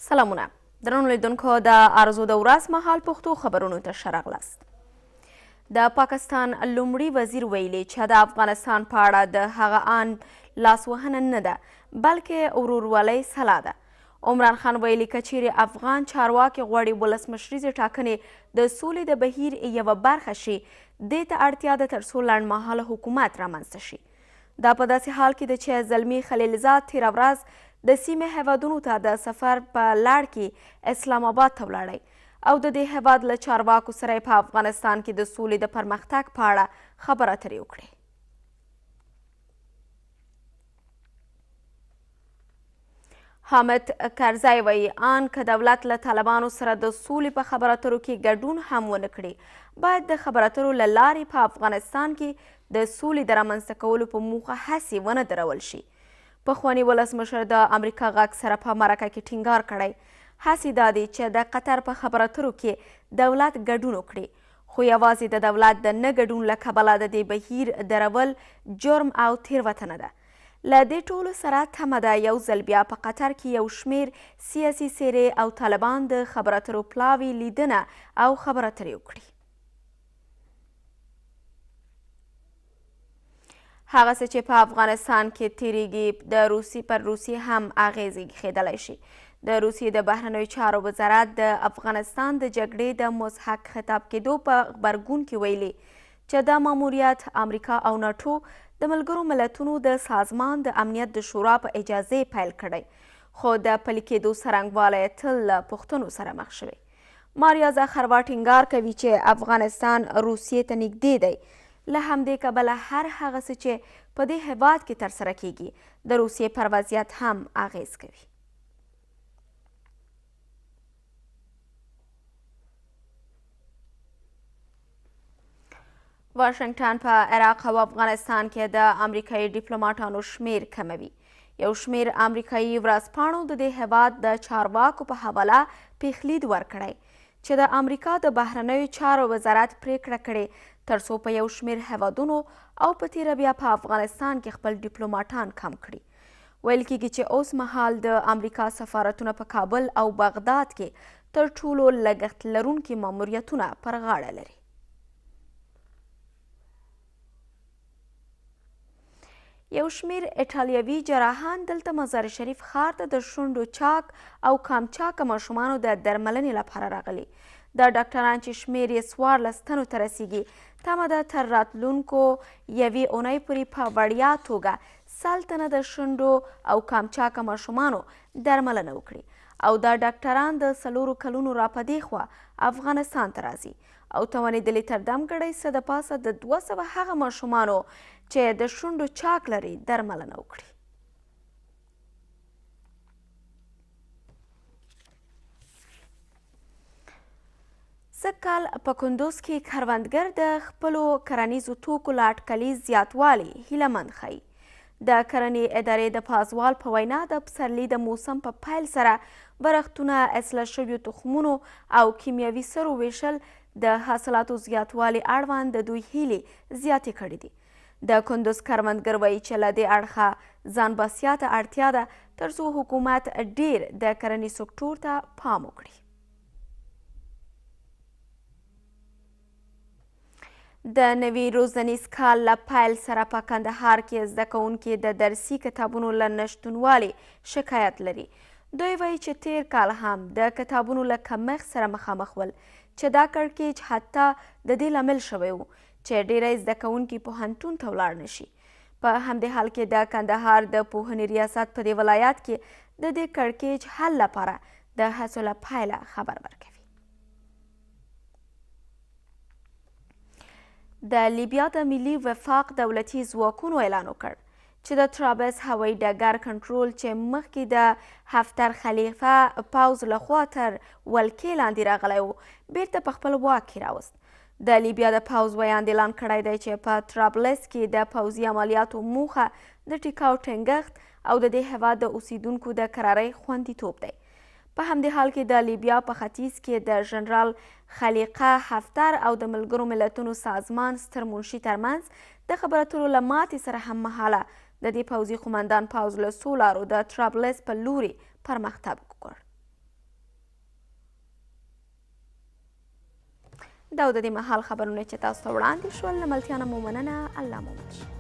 سلامونه درنو لیدونکو د ارزو د ورځ مهال پښتو خبرونو ته ښه راغلاست. د پاکستان لومړي وزیر ویلي چې د افغانستان په اړه د هغه ان لاسوهنه نه ده بلکې ورورولۍ سلا ده. عمران خان ویلي که چیرې افغان چارواکي غواړي ولسمشریزې ټاکنې د سولې د بهیر یوه برخه شي دې ته اړتیا ده تر څو لنډمهاله حکومت رامنځته شي. دا په داسې حال کې ده چې زلمي خلیلزاد تېره ورځ د سیمې هیوادونو ته د سفر په لړ کې اسلام آباد ته ولاړی او د دې هیواد له چارواکو سره په افغانستان کې د سولې د پرمختګ په اړه خبرې اترې وکړې. حامد کرزی وایي ان که دولت له طالبانو سره د سولې په خبرو اترو کې ګډون هم ونه کړي باید د خبرو اترو له لارې په افغانستان کې د سولې د رامنځته کولو په موخه هڅې ونه درول شي. پخواني ولسمشر د امریکا غږ سره په مرکه کې ټینګار کړی هڅې دا دي چې د قطر په خبرو اترو کې دولت ګډون وکړي خو یوازې د دولت د نه ګډون له کبله د دې بهیر درول جرم او تېروتنه ده. له دې ټولو سره تمه ده یو ځل بیا په قطر کې یو شمېر سیاسي څېرې او طالبان د خبرو اترو پلاوي لیدنه او خبرو اترې وکړي. هغه څه چې په افغانستان کې تیریږي د روسیې پر روسیې هم اغیزې ښودلی شي. د روسیې د بهرنیو چارو وزارت د افغانستان د جګړې د مضحک خطاب کېدو په غبرګون کې ویلي چې دا ماموریت امریکا او ناټو د ملګرو ملتونو د سازمان د امنیت د شورا په اجازې پیل کړی خو د پلي کېدو څرنګوالی تل له پوښتنو سره مخ شوی. ماریا زخروا ټینګار کوي چې افغانستان روسیې ته نږدې دی له همدې کبله هر هغه څه چې په دې هیواد کې ترسره کیږي د روسیې پر وضعیت هم اغیز کوي. واشنګټن په عراق او افغانستان کې د امریکایي ډیپلوماټانو شمیر کموي. یو شمیر امریکایي ورځپاڼو د دې هیواد د چارواکو په حواله پیښلید ورکړی چې د امریکا د بهرنیو چارو وزارت پریکړه کړې تر څو په یو شمیر هیوادونو او په تیره بیا په افغانستان کې خپل ډیپلوماټان کم کړي. ویل کېږي چې اوس مهال د امریکا سفارتونه په کابل او بغداد کې تر ټولو لګښت لرونکي ماموریتونه پر غاړه لري. یو شمیر ایټالیوي جراحان دلته مزار شریف ښار ته د شونډو چاک او کامچاکه ماشومانو د درملنې لپاره راغلي. دا ډاکټران چې شمیر یې 14 تنو ته رسیږي تمه ده تر راتلونکو یوې اونۍ پورې په وړیا توګه 100 تنه د شونډو او کامچاکه ماشومانو درملنه وکړي او دا ډاکټران د 4 کلونو راپدې خوا افغانستان ته راځي او توانېدلي تر دم ګړۍ څه د پاسه د 200 هغه ماشومانو چې د شونډو چاک لري درملنه وکړي. سږ کال په کندوز کې کروندګر د خپلو کرنیزو توکو له اټکلي زیاتوالي هیله مند ښیي. د کرنې ادارې د پازوال په وینا د پسرلي د موسم په پیل سره ورښتونه اصلاح شویو تخمونو او کیمیاوي سرو ویشل د حاصلاتو زیاتوالي اړوند د دوی هیلې زیاتې کړې دي. د کندوز کروندګر وایي چې له دې اړخه ځان بسیا ته اړتیا ده تر څو حکومت ډیر د کرنې سکتور ته پام وکړي. د نوي روزنیز کال له پیل سره په کندهار کې زده کوونکي د درسي کتابونو له نشتونوالي شکایت لري. دوی وایي چې تیر کال هم د کتابونو له کمښت سره مخامخ ول چې دا کړکېچ حتی د دې لامل شوی و چې ډیری زده کوونکي پوهنتون ته ولاړ نشي. په همدې حال کې د کندهار د پوهنې ریاست په دې ولایت کې د دې کړکېچ حل لپاره د هڅو له پیله خبر ورکوي. د لیبیا د ملي وفاق دولتي ځواکونو اعلان وکړ چې د ترابلس هوایي ډګر کنټرول چې مخکې د هفتر خلیفه پوځ لخوا تر ولکې لاندې راغلی و بیرته په خپل واک کې راوست. د لیبیا د پوځ ویاند اعلان کړی دی چې په ترابلس کې د پوځي عملیاتو موخه د ټیکاو ټینګښت او د دې هیواد د اوسیدونکو د کرارۍ خوندیتوب دی. په همدې حال کې د لیبیا په ختیځ کې د ژنرال خلیقه هفتر او د ملګرو ملتونو سازمان ستر منشي ترمنځ د خبرو اترو له ماتې سره هم مهاله د دې پوځي قومندان پوځ له څو لارو د ترابلس په لوري پرمختګ وکړ. دا د دې مهال خبرونه چې تاسو ته وړاندې شول له ملتیا نه مو مننه. الله مو مل.